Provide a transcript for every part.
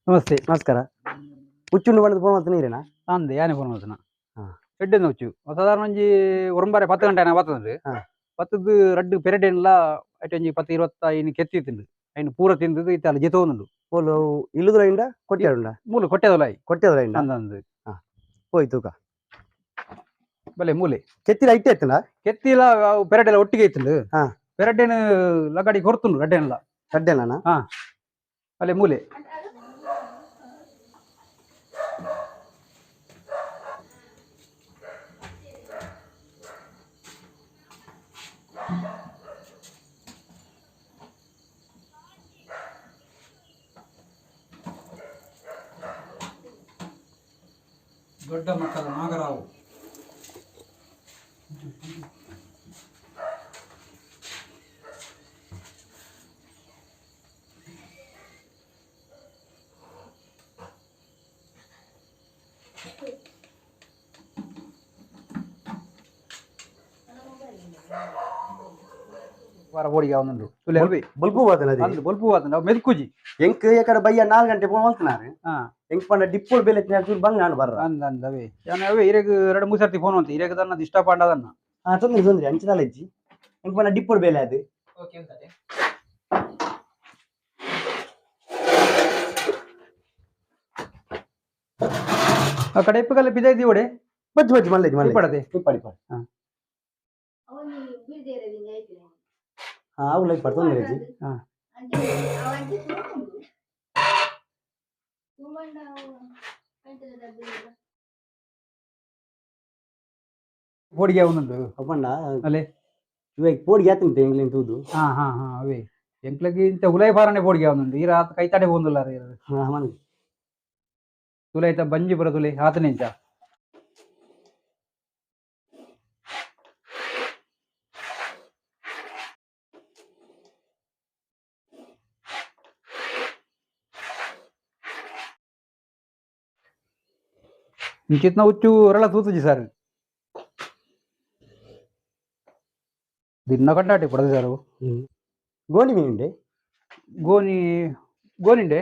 ನಮಸ್ತೆ. ನಮಸ್ಕಾರ. ಹುಚ್ಚುಂಡು ಬಣ್ಣದ ಫೋನ್ ಮಾಡ್ತಾನೆ ನೀರೇನಾ? ಅಂದೆ ಯಾನೆ ಫೋನ್ ಮಾಡ್ತಾನ. ಹಾ. ಎಡ್ಡೆಂದ ಹುಚ್ಚು ಸಾಧಾರಣ ಒಂಜಿ ಒರಂಬಾರೆ 10 ಗಂಟೆ ಬತ್ತದಂದು ಹಾ. ಬತ್ತದು ರಡ್ಡು ಪೆರಡೆನ್ಲ ಐಟ್ ಒಂಜಿ 10 20 ಐನ್ ಕೆತ್ತಿತ್ತಿಂಡು ಐನ್ ಪೂರ ತಿಂದದು ಇತ್ತಲ್ಲ ಜಿತೋನುಂಡು ಪೋಲು ಇಲ್ಲುದುಲೈಂಡ ಕೊಟ್ಟೆಡುಂಡ ಮೂಲು ಕೊಟ್ಟೆದಲಾಯಿ ಕೊಟ್ಟೆದುಲೈಂಡ ಅಂದಂದು ಹಾ ಹೋಯ್ ತೂಕ ಬಲೆ ಮೂಲೆ ಕೆತ್ತಿಲ ಐಟೆ ಎತ್ತನ ಕೆತ್ತಿಲ ಪೆರಡೆಲ್ಲ ಒಟ್ಟಿಗೆ ಇತ್ತುಂಡು ಹಾ ಪೆರಡೆನ್ ಲಗಾಡಿ ಕೊರ್ತುಂಡು ರಡ್ಡೆನ್ಲ ಸಡ್ಡೆನ ಹಾ ಬಲೆ ಮೂಲೆ ದೊಡ್ಡ ಮಟ್ಟದ ನಾಗರಾವು ವಾರ ಬೋಡಿಗೆ ಅವನುಂಡು ತುಲೆ ಅಲ್ವಿ ಬಲ್ಪು ಹೋದನದಿ ಅಂದು ಬಲ್ಪು ವಾತನ ಮೆದುಕುಜಿ ಎಂಕ್ ಏಕಡೆ ಬಯ್ಯ 4 ಗಂಟೆ ಫೋನ್ ಮಾಡ್ತಾನಾರೆ ಹಾ ಎಂಕ್ ಪಂಡ ಡಿಪ್ಪೋಡ್ ಬೇಲೆ ಚೂರು ಬಂಗ ನಾನು ಬರ್ರ ಅಂದವೇ ಯಾನ ಅವೇ ಇರೆಗ್ 2-3 ಸರ್ತಿ ಫೋನ್ ಅಂತ ಇರೆಗ್ ದನ್ನ ಇಷ್ಟ ಪಾಂಡದನ್ನ ಹಾ ತೊಂದ್ರೆ ತೊಂದ್ರೆ ಅಂಚದಲ್ಲ ಇಜ್ಜಿ ಎಂಕ್ ಪಂಡ ಡಿಪ್ಪೋಡ್ ಬೇಲೆ ಅದು ಓಕೆ ಅಂತಾರೆ ಆ ಕಡೆ ಇಪ್ಪಗಲ್ಲ ಬಿದೈದಿ ಓಡೆ ಬಜ್ಜಿ ಬಜ್ಜಿ ಮಲ್ಲೆ ಮಲ್ಲೆ ಪಡದೆ ಪಡಿ ಪಡಿ ಹಾ ಅವನಿ ಬಿರ್ದೇರದಿಂದ ಐತಿ ಹಾ ಅವ್ಲೈ ಪಡಿ ತೊಂದ್ರೆ ಇಜ್ಜಿ ಹಾ ಅವಂಟಿ ತೂಂಡು ತುಮಂಡ ಕಂಟದ ಡಬ್ಬಿ ಬೋಡಿಗೆ ಅವನುಂಡು ಅಪ್ಪಣ್ಣ ಅಲೆ ಇವಾಗ ಪೋಡಿಗೆ ಆತಂತೆ ಎಂಗ್ಲಿನ್ ತೂದು ಹಾ ಹಾ ಹಾ ಅವೇ ಎಂಕ್ಲಗಿ ಇಂತ ಉಲೈ ಫಾರನೆ ಬೋಡಿಗೆ ಅವನುಂಡು ಈರ ಆತ ಕೈತಾಡೆ ಹೋಂದುಲ್ಲ ರೀ ಹಾ ಮನೆ ತುಲೆ ಐತ ಬಂಜಿ ಬರ ತುಲೆ ಆತನೆ ಇಂಚ ಇಂಚಿತ್ನ ಹುಚ್ಚು ಹೊರಳ ತೂತುಜಿ ಸರ್ ದಿನ ಕಂಡಾಟಿ ಪಡೆದ ಸರ್ ಗೋಣಿ ಮೀನುಂಡೆ ಗೋನಿ ಗೋನಿಂಡೆ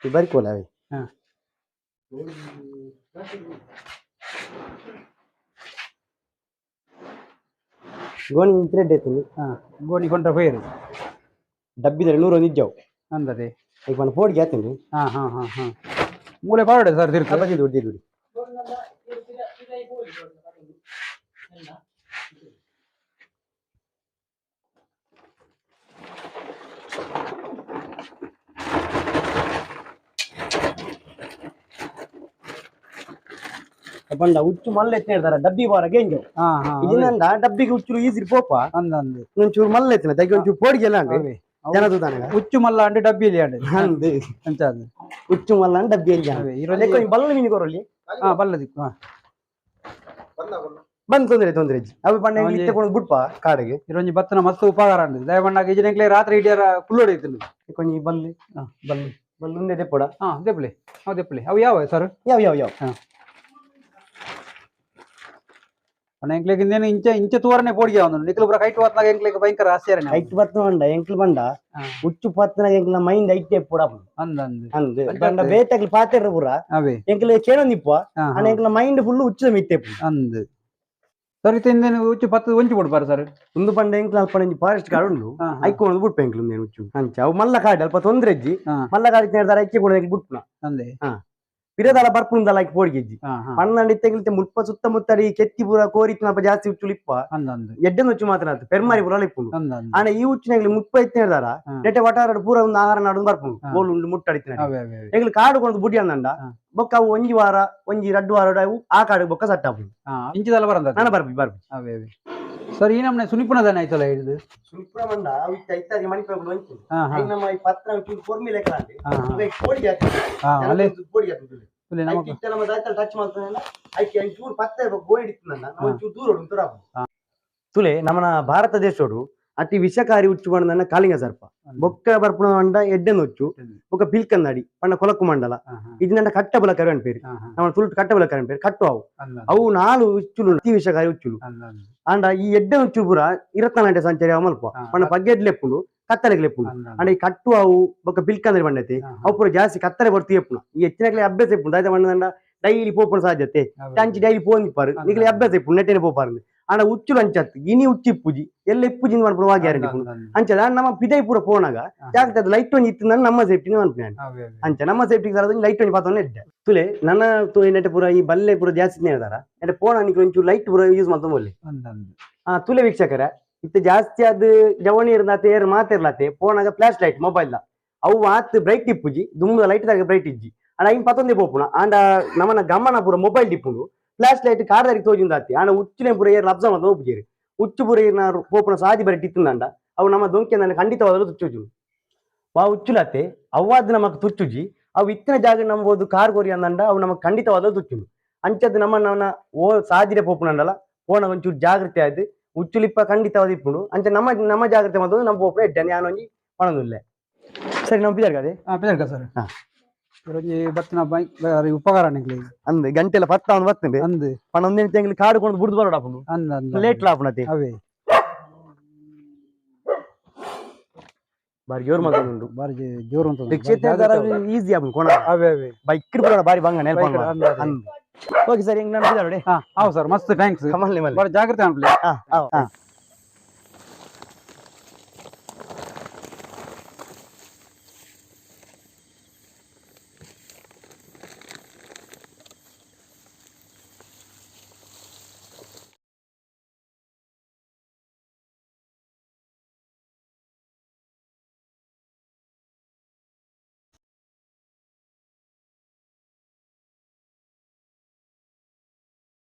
ಬರ್ಕೋಲ ಅವೆ ಹಾ ಗೋಣಿ ಥ್ರೆಡ್ ಎತ್ತು ಹಾ ಗೋನಿ ಕೊಂಡ್ರ ಪೈರು ಡಬ್ಬಿದ್ರೆ 100 ಇಜ್ಜವು ಅಂದದೆ ಈಗ ಪಂಡ ಪೋಡಿಗೆ ಆತಂಡಿ ಹಾ ಹಾ ಹಾ ಹಾ ಮೂಲೆ ಪಾಡೆ ಸರ್ ತಿರ್ಕ ಬಜ್ಜಿ ದುಡ್ಡಿ ದುಡ್ಡಿ ಪಂಡ ಉಚ್ಚು ಮಲ್ಲ ಎತ್ತಿನ ಹೇಳ್ತಾರ ಡಬ್ಬಿ ಬಾರ ಗೇಂಜವು ಹಾ ಹಾ ಇದನ್ನ ಡಬ್ಬಿಗೆ ಉಚ್ಚು ಈಸಿ ಪೋಪ ಅಂದ ಅಂದೆ ಒಂಚೂರು ಮಲ್ಲ ಎತ್ತಿನ ದಗ್ಗೆ ಒಂಚೂರು ಪೋಡಿಗೆ ಎಲ್ಲ ಅಂడి ಅವೇ ಜನದು ತಾನೆ ಉಚ್ಚು ಮಲ್ಲ ಅಂಡೆ ಡಬ್ಬಿಲಿ ಅಂಡೆ ಅಂದೆ ಅಂಚ ಅದು ಉಚ್ಚು ಮಲ್ಲ ಅಂತ ಡಬ್ಬಿ ಎಲ್ಲ ಅವೇ ಇರೋದು ಬಲ್ಲ ಮೀನು ಕೊರಲಿ ಹಾ ಬಲ್ಲದಿಕ್ಕು ಹಾ ಬಂದ್ ತೊಂದ್ರೆ ಅಜ್ಜಿ ಅವು ಪಂಡ ಇಲ್ಲಿ ತಗೊಂಡು ಬಿಡ್ಪ ಕಾಡಿಗೆ ಇರೊಂಜಿ ಬತ್ತನ ಮಸ್ತ್ ಉಪಕಾರ ಅಂಡ್ ದಯಮಣ್ಣಾಗ ಇಜಿನೆಕ್ಲೆ ರಾತ್ರಿ ಇಡಿಯಾರ ಕುಲ್ಲೋಡೈತಿಲ್ಲ ಕೊಂಚ ಈ ಬಲ್ಲಿ ಹಾ ಬಲ್ಲಿ ಬಲ್ಲಿ ಉಂದೆ ದೆಪ್ಪಡ ಹಾ ದೆಪ್ಲೆ ಅವು ದೆಪ್ಲೆ ಅವು ಯಾವ ಸರ್ ಯಾವ ಯಾವ ಯಾವ ಹಾ ಅಣ್ಣ ಎಂಕ್ಲೆಗ್ ಇಂದೇನು ಇಂಚ ಇಂಚ ತೂರನೆ ಪೋಡಿಗೆ ಅವನು ನಿಕ್ಲು ಬರ ಕೈಟ್ ವಾತ್ನಾಗ ಎಂಕ್ಲೆಗ್ ಭಯಂಕರ ಆಶ್ಚರ್ಯನೆ ಐಟ್ ಬತ್ತು ಬಂಡ ಎಂಕ್ಲು ಬಂಡ ಹಾ ಉಚ್ಚು ಪತ್ತನ ಎಂಕ್ಲ ಮೈಂಡ್ ಐಟೆ ಪುಡ ಅಂದ ಅಂದ್ ಅಂದ್ ಬಂಡ ಬೇಟಗ್ಲಿ ಪಾತೆರ ಪುರ ಅವೇ ಎಂಕ್ಲೆ ಕೇಳೋನಿಪ್ಪ ಹಾ ಅಣ್ಣ ಎಂಕ್ಲ ಮೈಂಡ್ ಫುಲ್ ಉಚ್ಚ ಮಿತ್ತೆ ಅಂದ್ ಸರ್ ಇಂದೇನು ಉಚ್ಚು ಪತ್ತು ಒಂಚಿ ಬಿಡ್ಬಾರ ಸರ್ ಒಂದು ಪಂಡ ಎಂಕ್ಲ ಅಲ್ಪ ಫಾರೆಸ್ಟ್ ಕಾಡು ಉಂಡು ಹಾ ಐಕೊಂಡು ಬಿಡ್ಪ ಎಂಕ್ಲು ನೇನು ಉಚ್ಚು ಅಂಚ ಅವು ಮಲ್ಲ ಕಾಡು ಅಲ್ಪ ತೊಂದ್ರೆ ಅಜ್ಜಿ ಹಾ ಮಲ್ಲ ಕಾಡಿಗೆ ಹೇಳ್ತಾರೆ ಐಕೆ ಕೂಡ ಬಿಟ್ಪುನ ಅಂದೆ ಪಿರದಲ ಬರ್ಪುಂದಲ್ಲ ಐಕೆ ಪೋಡಿಗೆಜ್ಜಿ ಹಾ ಹಾ ಪಣ್ಣಂಡಿ ತೆಗಿಲ್ತೆ ಮುಲ್ಪ ಸುತ್ತಮುತ್ತಡಿ ಕೆತ್ತಿ ಪೂರ ಕೋರಿತ್ನಪ್ಪ ಜಾಸ್ತಿ ಉಚ್ಚುಲಿಪ್ಪ ಅಂದ ಅಂದ್ ಎಡ್ಡೆನ ಉಚ್ಚು ಮಾತನಾಡ್ತು ಪೆರ್ಮಾರಿ ಪೂರ ಇಪ್ಪುಂಡು ಅಂದ ಅಂದ್ ಆನೆ ಈ ಉಚ್ಚಿನಾಗ್ಲಿ 30 ಹೇಳ್ದಾರ ಹಾ. ನೆಟ್ಟೆ ವಟಾರ ಪೂರ ಒಂದು ಆಹಾರ ನಾಡು ಬರ್ಪುಂಡು ಹಾ. ಬೋಲ್ ಉಂಡು ಮುಟ್ಟಡಿತ ಅವೇ ಅವೇ ಅವೇ ಎಂಗ್ಲು ಕಾಡು ಕೊಂಡು ಬುಡಿ ಅಂದಂಡ ಹಾ. ಬೊಕ್ಕ ಅವು ಒಂಜಿ ವಾರ ಒಂಜಿ 2 ವಾರ ಅವು ಆ ಕಾಡು ಬೊಕ್ಕ ಸಟ್ಟ ಆಪುಂಡು ಹಾ ಇಂಚಿದಲ್ಲ ಬರಂದ ನಾನು ಬರ್ಬಿ ಅವೇ ಅವೇ ಸರ್ ಈ ನಮ್ನೆ ಸುನಿಪುಣದಾನೆ ಆಯ್ತಲ್ಲ ಹಿಡಿದು ಸುಲ್ಪುರ ಮಂಡ ಅವು ಇತ್ತಾಗಿ ಮಣಿಪಗಳು ವಂಚು ಹಾ ಹಾ ಐ ನಮ್ಮ ಈ ಪತ್ರ ಚೂರು ಫಾರ್ಮುಲಾ ಲೆಕ್ಕಲಾಂಡೆ ಹಾ ಹಾ ಈಗ ಕೋಡಿಗೆ ಹಾಕ್ತಾರೆ ಹಾ ಅಲ್ಲೇ ಕೋಡಿಗೆ ಹಾಕ್ತಾರೆ ತುಲೆ ಐ ನಮಕ್ ಕಿತ್ತ ನಮ್ಮ ದಾಯ್ತಲ್ಲಿ ಟಚ್ ಮಾಡ್ತಾನಲ್ಲ ಐಕೆ ಚೂರು ಪತ್ತೆ ಗೋಯ್ ಹಿಡಿತನಲ್ಲ ನಾವು ಚೂರು ದೂರ ಉಂಟು ತುಲೆ ನಮ್ಮನ ಭಾರತ ದೇಶೋಡು అతి విషకారి ఉచ్చు పడిందన్న కాళింగ సర్ప బొక్క బర్పణ అంట ఎడ్డెన్ వచ్చు ఒక పిల్కన్నడి పండ కొలకు మండల ఇది నంట కట్టబుల కరు అని పేరు ನಮ್ಮ ತುಳು ಕಟ್ಟಬಲ ಕರೆ పేరు ಕಟ್ಟು ಅವು 4 ಉಚ್ಚುಲು ಅತಿ ವಿಷಕಾರಿ ಉಚ್ಚುಲು ಅಂಡ ಈ ಎಡ್ಡೆ ಉಚ್ಚು ಪೂರ ಇರತ್ತನಂటే ಸಂಚರಿ ಅಮಲ್ಪ ಪಣ್ಣ ಪಗ್ಗೆಡ್ ಲೆಪ್ಪುಂಡು ಕತ್ತಲೆಗೆ ಲೆಪ್ಪುಂಡು ಅಂಡ ಈ ಕಟ್ಟು ಅವು ಬೊಕ್ಕ ಬಿಲ್ಕಂದ್ರೆ ಬಂಡೈತಿ ಅವು ಪೂರ ಜಾಸ್ತಿ ಕತ್ತಲೆ ಬರ್ತಿ ಎಪ್ಪುನ ಈ ಹೆಚ್ಚಿನಕ್ಲೆ ಅಭ್ಯಾಸ ಎಪ್ಪುಂಡು ಆಯ್ತಾ ಬಂಡ ಡೈಲಿ ಪೋಪುನ ಸಾಧ್ಯತೆ ಟಂಚಿ ಡೈಲಿ ಪೋಂದಿಪ್ಪಾರು ನಿಕ್ಲೆ ಅಭ್ಯಾಸ ಎಪ್ಪುಂಡು ನೆಟ್ಟೆನೆ ಪೋಪಾರು ಆಂಡ ಉಚ್ಚುಲು ಅಂಚತ್ತು ಇನಿ ಉಚ್ಚಿಪ್ಪುಜಿ ಎಲ್ಲ ಎಪ್ಪುಜಿಂದ ಮಾಡ್ಪುರ ವಾ ಗ್ಯಾರಂಟಿ ಅಂಚದ ನಮ್ಮ ಪಿದೈ ಪೂರ ಪೋನಾಗ ಜಾಗ್ರತೆ ಅದು ಲೈಟ್ ಒಂಜಿ ಇತ್ತು ನಮ್ಮ ಸೇಫ್ಟಿ ಅನ್ಪುನೆ ಅಂಚ ನಮ್ಮ ಸೇಫ್ಟಿ ಲೈಟ್ ಒಂಜಿ ಪಾತ್ರ ಎಡ್ಡೆ ತುಲೆ ನನ್ನ ಏನಂటే ಪೂರ ಈ ಬಲ್ಲೆ ಪೂರ ಜಾಸ್ತಿ ನೇದಾರ అంటే ಪೋನ ನಿಕ್ಲೆ ಒಂಚೂರು ಲೈಟ್ ಪೂರ ಯೂಸ್ ಮಾಡ್ತಾ ಬೋಲೆ ತುಲೆ ವೀಕ್ಷಕರ ಇತ್ತು ಜಾಸ್ತಿ ಅದು ಜವಣಿ ಇರ್ದಾತೆ ಏರ್ ಮಾತಿರ್ಲಾತೆ ಪೋನಾಗ ಫ್ಲಾಶ್ ಲೈಟ್ ಮೊಬೈಲ್ ಅವು ಆತ್ ಬ್ರೈಟ್ ಇಪ್ಪುಜಿ ದುಮ್ಮದ ಲೈಟ್ ದಾಗ ಬ್ರೈಟ್ ಇಜ್ಜಿ ಅಂಡ ಐನ್ ಪತ್ತೊಂದೆ ಪೋಪುನ ಆಂಡ ನಮ್ಮನ ಗಮನ ಪೂರ ಮೊಬೈಲ್ ಡಿಪ್ಪುಂಡು ಫ್ಲಾಶ್ ಲೈಟ್ ಕಾರ್ ದಾರಿ ತೋಜಿಂದಾತಿ ಆಂಡ ಉಚ್ಚಿನ ಪೂರ ಏರ್ ಅಬ್ಸರ್ವ್ ಮಾಡ್ತಾ ಹೋಗ್ಬಿಜೇರಿ ಉಚ್ಚು ಪೂರ ಏರ್ನ ಪೋಪುನ ಸಾದಿ ಬರಟ್ ಇತ್ತುಂದಂಡ ಅವು ನಮ್ಮ ದೊಂಕೆ ಖಂಡಿತವಾದಲು ತುಚ್ಚುಜು ವಾ ಉಚ್ಚುಲತೆ ಅವ್ವಾದ್ ನಮಕ್ ತುಚ್ಚುಜಿ ಅವು ಇತ್ತಿನ ಜಾಗ ನಂಬೋದು ಕಾರ್ ಕೊರಿ ಅಂದಂಡ ಅವು ನಮಕ್ ಖಂಡಿತವಾದ ತುಚ್ಚುನು ಅಂಚದ್ದು ನಮ್ಮ ಓ ಸಾದಿರೆ ಪೋಪುನಂಡಲ ಪೋನ ಒಂಚೂರು ಜಾಗ್ರತೆ ಆಯ್ತು ಉಚ್ಚುಲಿಪ್ಪ ಖಂಡಿತವಾದ ಇಪ್ಪುಂಡು ಅಂಚ ನಮ್ಮ ಜಾಗ್ರತೆ ಮಾಡೋದು ನಮ್ಮ ಪೋಪುನ ಎಡ್ಡೆ ನಾನು ಒಂಜಿ ಪಣದುಲ್ಲೆ ಸರಿ ನಾವು ಬಿದರ್ ಕದೆ పిదర్గా సార్ ఈరోజు బతిన ఉపకారానికి ಅಂದ್ ಗಂಟೆಲ್ಲ ಪತ್ತ ಒಂದು ಬರ್ತದೆ ಅಂದ್ ಪಣ ಒಂದಿನ ತಿಂಗಳು ಕಾಡ್ಕೊಂಡು ಬುಡ್ದು ಬರೋಡಾಪುಂಡು ಅಂದ್ ಲೇಟ್ ಲಾಪುನತಿ అవే ಬಾರಿ ಜೋರು ಮಗನುಂಡು ಬಾರಿ ಜೋರು ಅಂತ ಕ್ಷೇತ್ರ ಈಸಿ ಆಪುಂಡು ಕೋಣ అవే అవే ಬೈಕ್ ಬರೋಡ ಬಾರಿ ಬಂಗ ನೆಲ್ಪಂಗ ಅಂದ್ ಓಕೆ ಸರ್ ಹಿಂಗ್ ನಾನು ಬಿದಾರೋಡೆ అవు సార్ మస్తు థ్యాంక్స్ ಕಮಲ್ನೆ ಮಲ್ಲೆ బాగా జాగ్రత్త అనిపలే